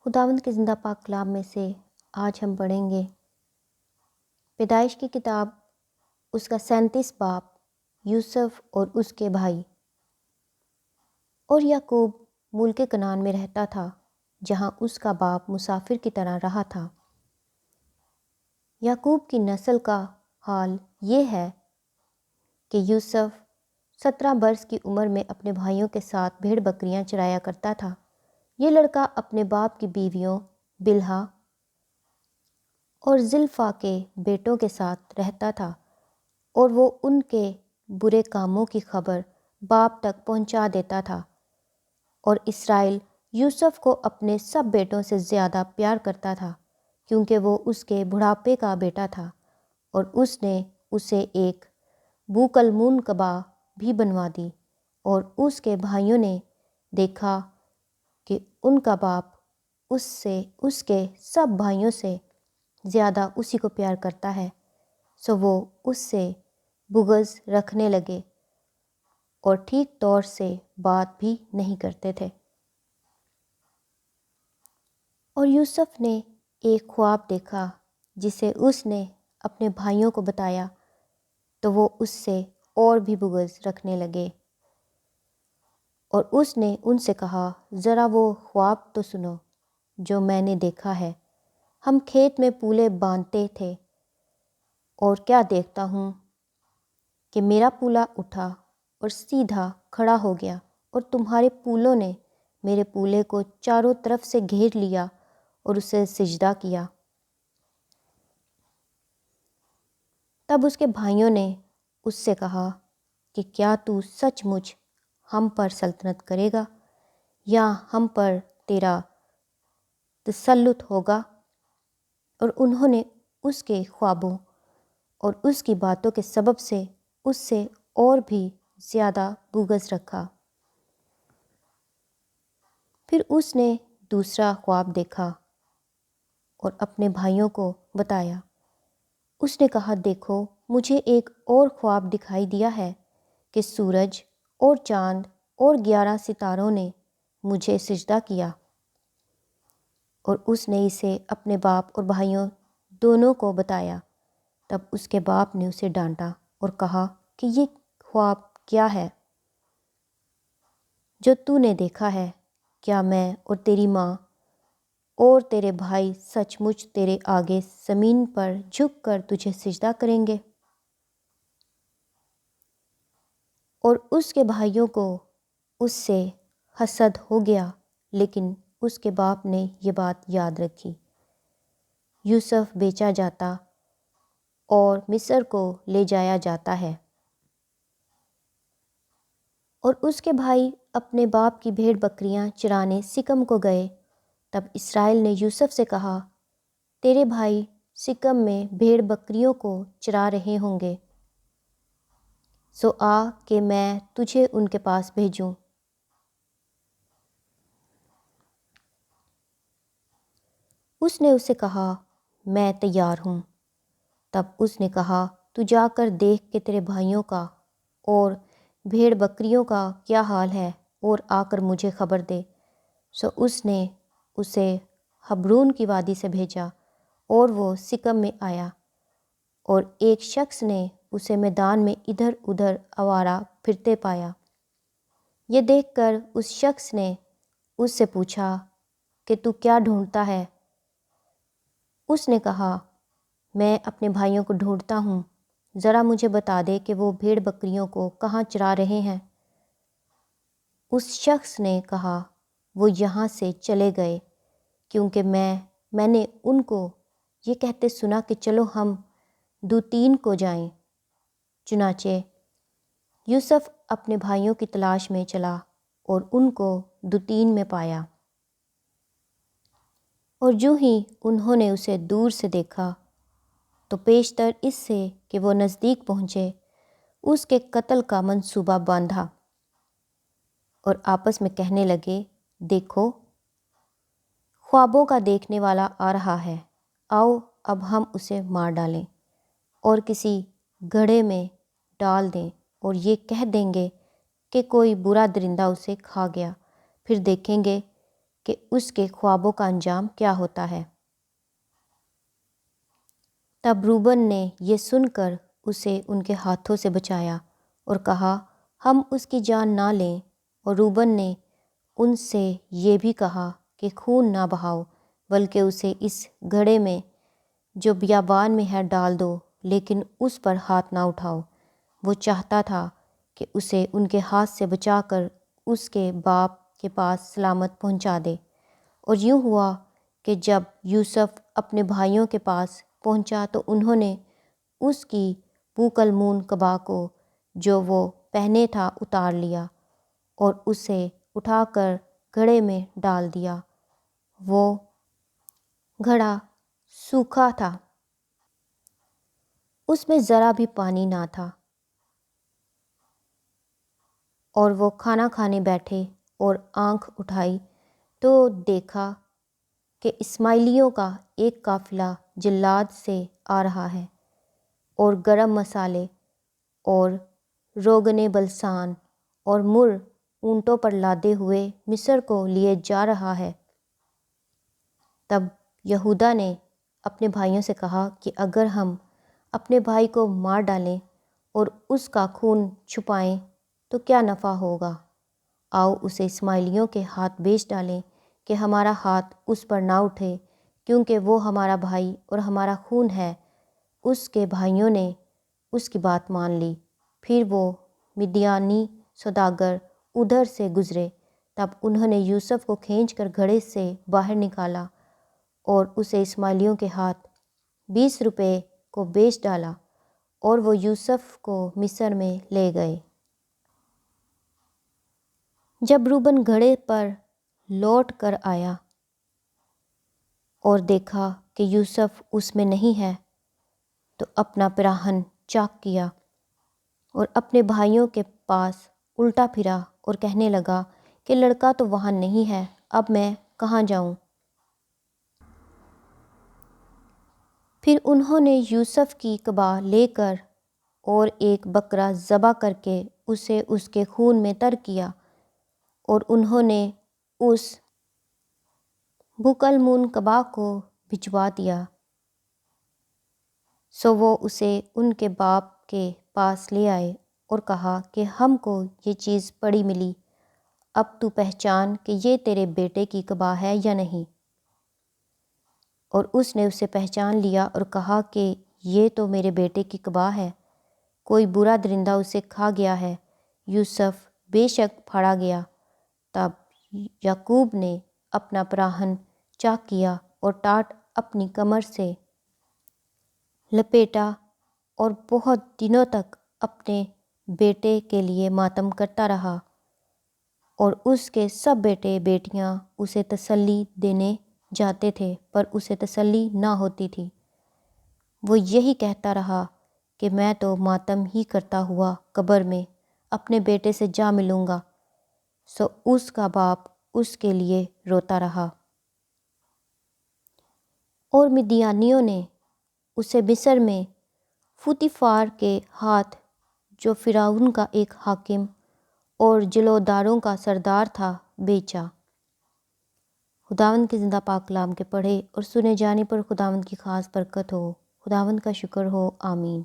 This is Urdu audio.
خداوند کے زندہ پاک کلام میں سے آج ہم پڑھیں گے پیدائش کی کتاب، اس کا 37 باب، یوسف اور اس کے بھائی۔ اور یعقوب ملک کنعان میں رہتا تھا، جہاں اس کا باپ مسافر کی طرح رہا تھا۔ یعقوب کی نسل کا حال یہ ہے کہ یوسف 17 برس کی عمر میں اپنے بھائیوں کے ساتھ بھیڑ بکریاں چرایا کرتا تھا۔ یہ لڑکا اپنے باپ کی بیویوں بلہا اور زلفا کے بیٹوں کے ساتھ رہتا تھا، اور وہ ان کے برے کاموں کی خبر باپ تک پہنچا دیتا تھا۔ اور اسرائیل یوسف کو اپنے سب بیٹوں سے زیادہ پیار کرتا تھا، کیونکہ وہ اس کے بڑھاپے کا بیٹا تھا، اور اس نے اسے ایک بوکلمون قبا بھی بنوا دی۔ اور اس کے بھائیوں نے دیکھا کہ ان کا باپ اس کے سب بھائیوں سے زیادہ اسی کو پیار کرتا ہے، سو وہ اس سے بغض رکھنے لگے اور ٹھیک طور سے بات بھی نہیں کرتے تھے۔ اور یوسف نے ایک خواب دیکھا جسے اس نے اپنے بھائیوں کو بتایا، تو وہ اس سے اور بھی بغض رکھنے لگے۔ اور اس نے ان سے کہا، ذرا وہ خواب تو سنو جو میں نے دیکھا ہے۔ ہم کھیت میں پولے باندھتے تھے، اور کیا دیکھتا ہوں کہ میرا پولا اٹھا اور سیدھا کھڑا ہو گیا، اور تمہارے پولوں نے میرے پولے کو چاروں طرف سے گھیر لیا اور اسے سجدہ کیا۔ تب اس کے بھائیوں نے اس سے کہا کہ کیا تو سچ مچ ہم پر سلطنت کرے گا، یا ہم پر تیرا تسلط ہوگا؟ اور انہوں نے اس کے خوابوں اور اس کی باتوں کے سبب سے اس سے اور بھی زیادہ بغض رکھا۔ پھر اس نے دوسرا خواب دیکھا اور اپنے بھائیوں کو بتایا۔ اس نے کہا، دیکھو، مجھے ایک اور خواب دکھائی دیا ہے کہ سورج اور چاند اور 11 ستاروں نے مجھے سجدہ کیا۔ اور اس نے اسے اپنے باپ اور بھائیوں دونوں کو بتایا۔ تب اس کے باپ نے اسے ڈانٹا اور کہا کہ یہ خواب کیا ہے جو تو نے دیکھا ہے؟ کیا میں اور تیری ماں اور تیرے بھائی سچ مچ تیرے آگے زمین پر جھک کر تجھے سجدہ کریں گے؟ اور اس کے بھائیوں کو اس سے حسد ہو گیا، لیکن اس کے باپ نے یہ بات یاد رکھی۔ یوسف بیچا جاتا اور مصر کو لے جایا جاتا ہے، اور اس کے بھائی اپنے باپ کی بھیڑ بکریاں چرانے سکم کو گئے۔ تب اسرائیل نے یوسف سے کہا، تیرے بھائی سکم میں بھیڑ بکریوں کو چرا رہے ہوں گے، سو آ کہ میں تجھے ان کے پاس بھیجوں۔ اس نے اسے کہا، میں تیار ہوں۔ تب اس نے کہا، تو جا کر دیکھ کہ تیرے بھائیوں کا اور بھیڑ بکریوں کا کیا حال ہے، اور آ کر مجھے خبر دے۔ سو اس نے اسے حبرون کی وادی سے بھیجا، اور وہ سکم میں آیا، اور ایک شخص نے اسے میدان میں ادھر ادھر آوارہ پھرتے پایا۔ یہ دیکھ کر اس شخص نے اس سے پوچھا کہ تو کیا ڈھونڈتا ہے؟ اس نے کہا، میں اپنے بھائیوں کو ڈھونڈتا ہوں، ذرا مجھے بتا دے کہ وہ بھیڑ بکریوں کو کہاں چرا رہے ہیں۔ اس شخص نے کہا، وہ یہاں سے چلے گئے، کیونکہ میں نے ان کو یہ کہتے سنا کہ چلو ہم دوتین کو جائیں۔ چنانچہ یوسف اپنے بھائیوں کی تلاش میں چلا اور ان کو دوتین میں پایا۔ اور جو ہی انہوں نے اسے دور سے دیکھا تو پیشتر اس سے کہ وہ نزدیک پہنچے، اس کے قتل کا منصوبہ باندھا، اور آپس میں کہنے لگے، دیکھو، خوابوں کا دیکھنے والا آ رہا ہے، آؤ اب ہم اسے مار ڈالیں اور کسی گڑھے میں ڈال دیں، اور یہ کہہ دیں گے کہ کوئی برا درندہ اسے کھا گیا، پھر دیکھیں گے کہ اس کے خوابوں کا انجام کیا ہوتا ہے۔ تب روبن نے یہ سن کر اسے ان کے ہاتھوں سے بچایا اور کہا، ہم اس کی جان نہ لیں۔ اور روبن نے ان سے یہ بھی کہا کہ خون نہ بہاؤ، بلکہ اسے اس گڑھے میں جو بیابان میں ہے ڈال دو، لیکن اس پر ہاتھ نہ اٹھاؤ۔ وہ چاہتا تھا کہ اسے ان کے ہاتھ سے بچا کر اس کے باپ کے پاس سلامت پہنچا دے۔ اور یوں ہوا کہ جب یوسف اپنے بھائیوں کے پاس پہنچا تو انہوں نے اس کی بوکلمون قبا کو جو وہ پہنے تھا اتار لیا اور اسے اٹھا کر گھڑے میں ڈال دیا۔ وہ گھڑا سوکھا تھا، اس میں ذرا بھی پانی نہ تھا، اور وہ کھانا کھانے بیٹھے اور آنکھ اٹھائی تو دیکھا کہ اسماعیلیوں کا ایک قافلہ جلاد سے آ رہا ہے، اور گرم مسالے اور روغن بلسان اور مر اونٹوں پر لادے ہوئے مصر کو لیے جا رہا ہے۔ تب یہودا نے اپنے بھائیوں سے کہا کہ اگر ہم اپنے بھائی کو مار ڈالیں اور اس کا خون چھپائیں تو کیا نفع ہوگا؟ آؤ اسے اسماعیلیوں کے ہاتھ بیچ ڈالیں کہ ہمارا ہاتھ اس پر نہ اٹھے، کیونکہ وہ ہمارا بھائی اور ہمارا خون ہے۔ اس کے بھائیوں نے اس کی بات مان لی۔ پھر وہ مدیانی سوداگر ادھر سے گزرے، تب انہوں نے یوسف کو کھینچ کر گھڑے سے باہر نکالا اور اسے اسماعیلیوں کے ہاتھ 20 روپے کو بیچ ڈالا، اور وہ یوسف کو مصر میں لے گئے۔ جب روبن گھڑے پر لوٹ کر آیا اور دیکھا کہ یوسف اس میں نہیں ہے تو اپنا پیراہن چاک کیا اور اپنے بھائیوں کے پاس الٹا پھرا اور کہنے لگا کہ لڑکا تو وہاں نہیں ہے، اب میں کہاں جاؤں؟ پھر انہوں نے یوسف کی قبا لے کر اور ایک بکرا ذبح کر کے اسے اس کے خون میں تر کیا، اور انہوں نے اس بوکلمون قبا کو بھجوا دیا۔ سو وہ اسے ان کے باپ کے پاس لے آئے اور کہا کہ ہم کو یہ چیز پڑی ملی، اب تو پہچان کہ یہ تیرے بیٹے کی قبا ہے یا نہیں۔ اور اس نے اسے پہچان لیا اور کہا کہ یہ تو میرے بیٹے کی قبا ہے، کوئی برا درندہ اسے کھا گیا ہے۔ یوسف بے شک پھاڑا گیا۔ تب یعقوب نے اپنا پیراہن چاک کیا اور ٹاٹ اپنی کمر سے لپیٹا اور بہت دنوں تک اپنے بیٹے کے لیے ماتم کرتا رہا، اور اس کے سب بیٹے بیٹیاں اسے تسلی دینے جاتے تھے پر اسے تسلی نہ ہوتی تھی۔ وہ یہی کہتا رہا کہ میں تو ماتم ہی کرتا ہوا قبر میں اپنے بیٹے سے جا ملوں گا۔ سو اس کا باپ اس کے لیے روتا رہا۔ اور مدیانیوں نے اسے مصر میں پوتیفار کے ہاتھ، جو فرعون کا ایک حاکم اور جلوداروں کا سردار تھا، بیچا۔ خداوند کے زندہ پاک کلام کے پڑھے اور سنے جانے پر خداوند کی خاص برکت ہو۔ خداوند کا شکر ہو، آمین۔